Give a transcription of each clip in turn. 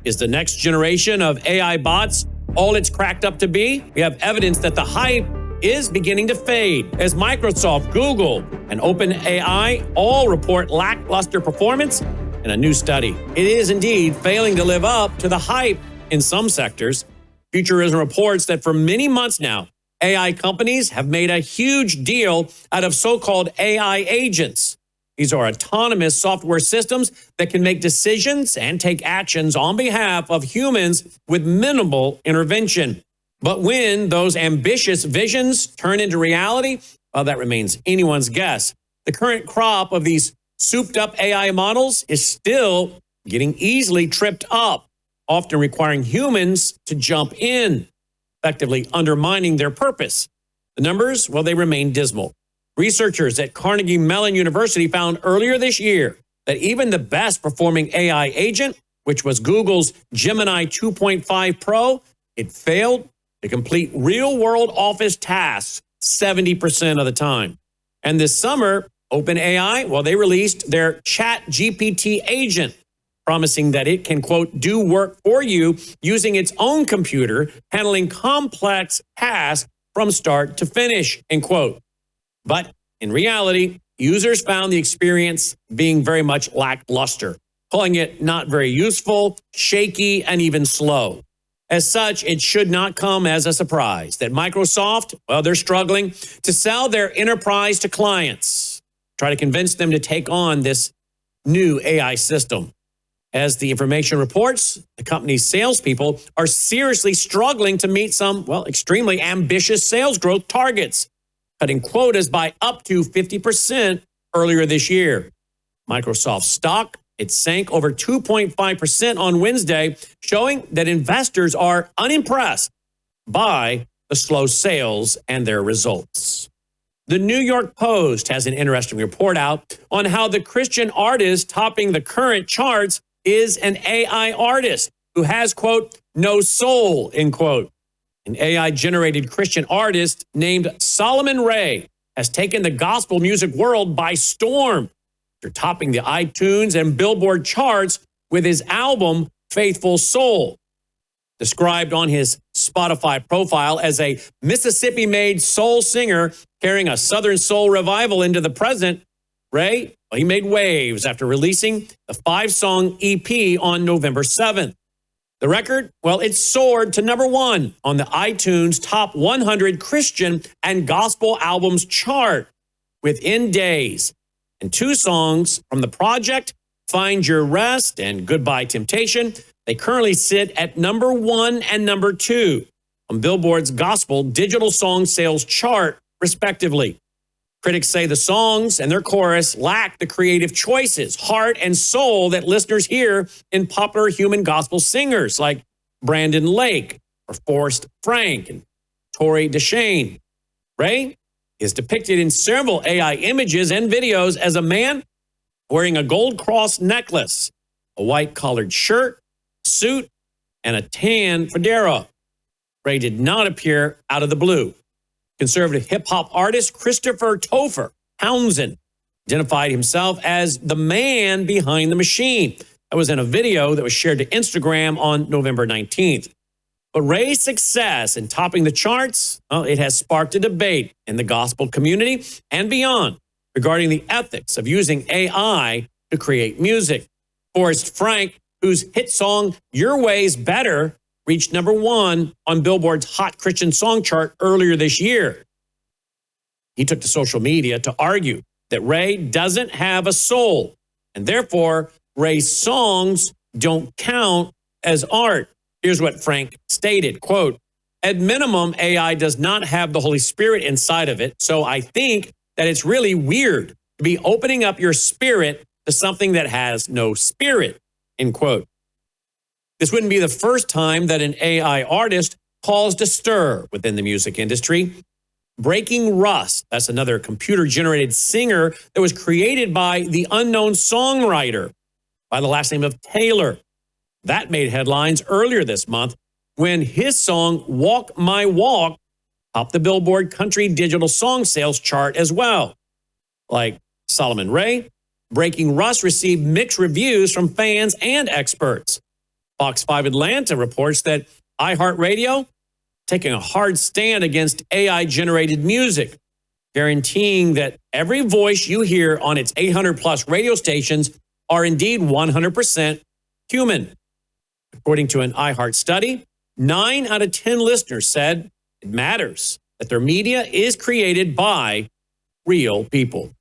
Is the next generation of AI bots all it's cracked up to be? We have evidence that the hype is beginning to fade as Microsoft, Google, and OpenAI all report lackluster performance in a new study. It is indeed failing to live up to the hype in some sectors. Futurism reports that for many months now, AI companies have made a huge deal out of so-called AI agents. These are autonomous software systems that can make decisions and take actions on behalf of humans with minimal intervention. But when those ambitious visions turn into reality, well, that remains anyone's guess. The current crop of these souped-up AI models is still getting easily tripped up, often requiring humans to jump in, effectively undermining their purpose. The numbers, well, they remain dismal. Researchers at Carnegie Mellon University found earlier this year that even the best performing AI agent, which was Google's Gemini 2.5 Pro, it failed to complete real-world office tasks 70% of the time. And this summer, OpenAI, well, they released their ChatGPT agent, promising that it can, quote, do work for you using its own computer, handling complex tasks from start to finish, end quote. But in reality, users found the experience being very much lackluster, calling it not very useful, shaky, and even slow. As such, it should not come as a surprise that Microsoft, well, they're struggling to sell their enterprise to clients, try to convince them to take on this new AI system. As the information reports, the company's salespeople are seriously struggling to meet some, well, extremely ambitious sales growth targets, cutting quotas by up to 50% earlier this year. Microsoft stock, it sank over 2.5% on Wednesday, showing that investors are unimpressed by the slow sales and their results. The New York Post has an interesting report out on how the Christian artist topping the current charts is an AI artist who has, quote, no soul, end quote. An AI-generated Christian artist named Solomon Ray has taken the gospel music world by storm after topping the iTunes and Billboard charts with his album, Faithful Soul. Described on his Spotify profile as a Mississippi-made soul singer carrying a Southern soul revival into the present, Ray, well, he made waves after releasing the 5-song EP on November 7th. The record, well, it soared to number 1 on the iTunes Top 100 Christian and Gospel Albums chart within days. And 2 songs from the project, Find Your Rest and Goodbye Temptation, they currently sit at number 1 and number 2 on Billboard's Gospel Digital Song Sales chart, respectively. Critics say the songs and their chorus lack the creative choices, heart, and soul that listeners hear in popular human gospel singers like Brandon Lake or Forrest Frank and Tori DeShane. Ray is depicted in several AI images and videos as a man wearing a gold cross necklace, a white collared shirt, suit, and a tan fedora. Ray did not appear out of the blue. Conservative hip-hop artist Christopher Townsend identified himself as the man behind the machine. That was in a video that was shared to Instagram on November 19th. But Ray's success in topping the charts, well, it has sparked a debate in the gospel community and beyond regarding the ethics of using AI to create music. Forrest Frank, whose hit song Your Way's Better reached number 1 on Billboard's Hot Christian Song chart earlier this year. He took to social media to argue that Ray doesn't have a soul, and therefore Ray's songs don't count as art. Here's what Frank stated, quote, at minimum, AI does not have the Holy Spirit inside of it, so I think that it's really weird to be opening up your spirit to something that has no spirit, end quote. This wouldn't be the first time that an AI artist caused a stir within the music industry. Breaking Rust, that's another computer-generated singer that was created by the unknown songwriter by the last name of Taylor. That made headlines earlier this month when his song Walk My Walk topped the Billboard Country Digital Song Sales chart as well. Like Solomon Ray, Breaking Rust received mixed reviews from fans and experts. Fox 5 Atlanta reports that iHeartRadio taking a hard stand against AI-generated music, guaranteeing that every voice you hear on its 800-plus radio stations are indeed 100% human. According to an iHeart study, 9 out of 10 listeners said it matters that their media is created by real people.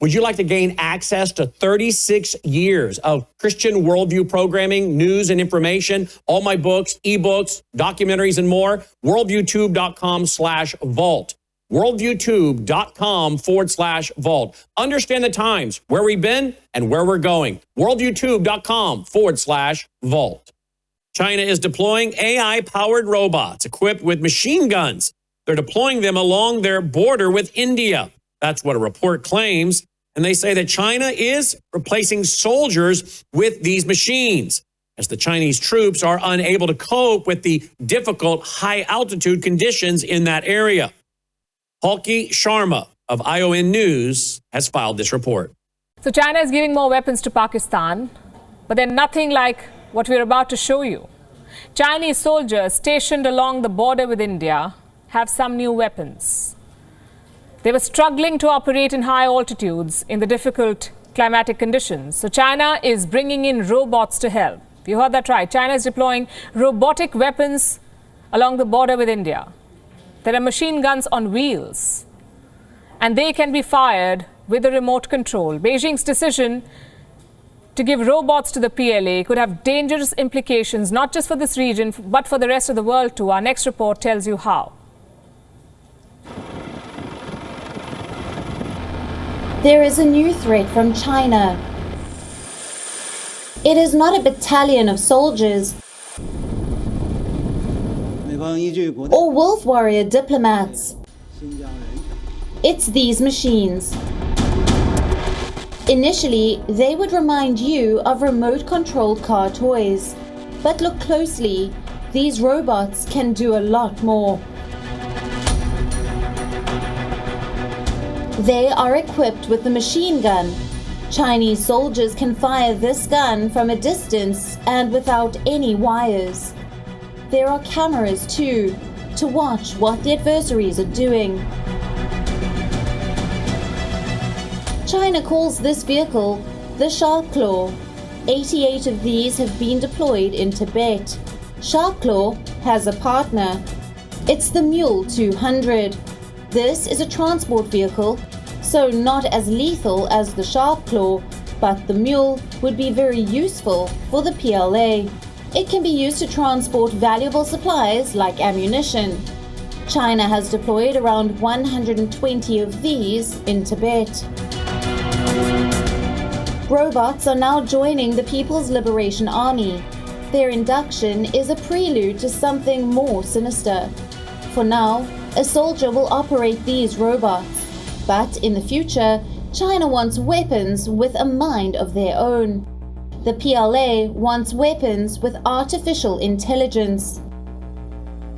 Would you like to gain access to 36 years of Christian worldview programming, news and information, all my books, ebooks, documentaries, and more? Worldviewtube.com/vault. Worldviewtube.com/vault. Understand the times, where we've been and where we're going. Worldviewtube.com/vault. China is deploying AI-powered robots equipped with machine guns. They're deploying them along their border with India. That's what a report claims. And they say that China is replacing soldiers with these machines, as the Chinese troops are unable to cope with the difficult high-altitude conditions in that area. Palki Sharma of ION News has filed this report. So China is giving more weapons to Pakistan, but they're nothing like what we're about to show you. Chinese soldiers stationed along the border with India have some new weapons. They were struggling to operate in high altitudes in the difficult climatic conditions. So China is bringing in robots to help. You heard that right. China is deploying robotic weapons along the border with India. There are machine guns on wheels, and they can be fired with a remote control. Beijing's decision to give robots to the PLA could have dangerous implications, not just for this region, but for the rest of the world too. Our next report tells you how. There is a new threat from China. It is not a battalion of soldiers or wolf warrior diplomats. It's these machines. Initially, they would remind you of remote-controlled car toys. But look closely, these robots can do a lot more. They are equipped with the machine gun. Chinese soldiers can fire this gun from a distance and without any wires. There are cameras too, to watch what the adversaries are doing. China calls this vehicle the Shark Claw. 88 of these have been deployed in Tibet. Shark Claw has a partner. It's the Mule 200. This is a transport vehicle, so not as lethal as the Shark Claw, but the Mule would be very useful for the PLA. It can be used to transport valuable supplies like ammunition. China has deployed around 120 of these in Tibet. Robots are now joining the People's Liberation Army. Their induction is a prelude to something more sinister. For now, a soldier will operate these robots. But in the future, China wants weapons with a mind of their own. The PLA wants weapons with artificial intelligence.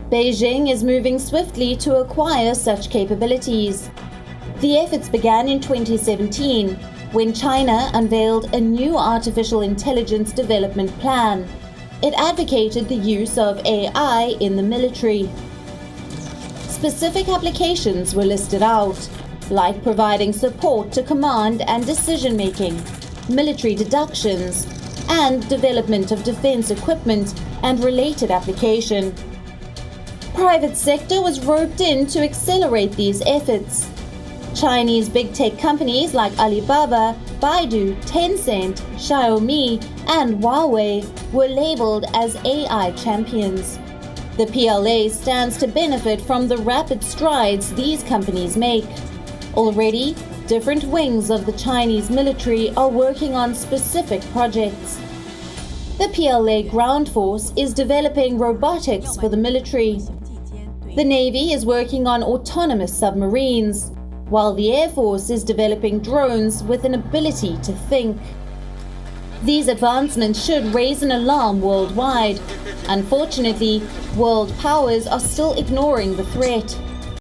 Beijing is moving swiftly to acquire such capabilities. The efforts began in 2017, when China unveiled a new artificial intelligence development plan. It advocated the use of AI in the military. Specific applications were listed out, like providing support to command and decision-making, military deductions, and development of defense equipment and related application. Private sector was roped in to accelerate these efforts. Chinese big tech companies like Alibaba, Baidu, Tencent, Xiaomi, and Huawei were labeled as AI champions. The PLA stands to benefit from the rapid strides these companies make. Already, different wings of the Chinese military are working on specific projects. The PLA ground force is developing robotics for the military. The Navy is working on autonomous submarines, while the Air Force is developing drones with an ability to think. These advancements should raise an alarm worldwide. Unfortunately, world powers are still ignoring the threat.